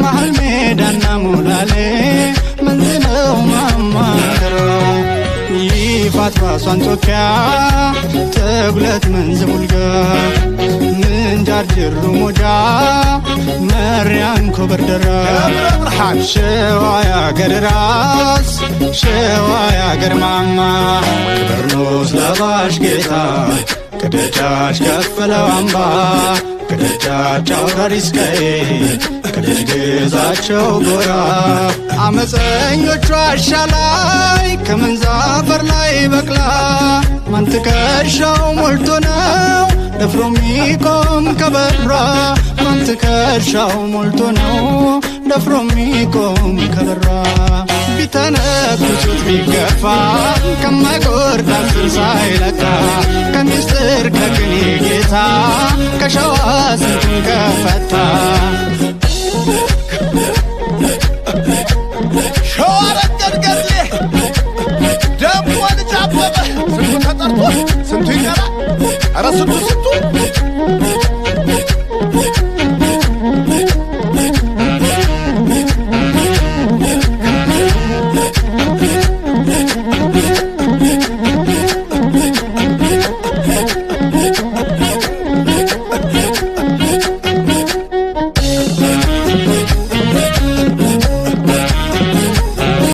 መሃል ሜዳና ሞላሌ ምንድነው ማማከረው ይፋት ራሷን ቶኪያ ተጉለት መንዝ ሙልጋ ምንጃር ጅሩ ሞጃ መሪያን ኮበርደራ ሸዋ ያገር ራስ ሸዋ ያገር ማማ ክብርኖስ ለባሽ ጌታ ከደጃች ከፈለው አምባ ከደጃች አውራሪስ ቀይ ከደጅ ግዛቸው ጎራ አመፀኞቹ ዋሻ ላይ ከመንዛፈር ላይ በቅላ ማን ትከሻው ሞልቶ ነው ደፍሮ ሚቆም ከበሯ ማን ትከሻው ሞልቶ ነው ደፍሮ ሚቆም ከበሯ ቢተነኩሱት ቢገፋ ከማይጎርዳ ስር ሳይለካ ከሚስጥር ከቅኔ ጌታ ከሸዋ ስንቱን ከፈታ ሸዋ ረገድ ገድሌ ደሞ ልጅ አበበ ስንቱ ተጠርቶ ስንቱ ይቀራል ኧረ ስንቱ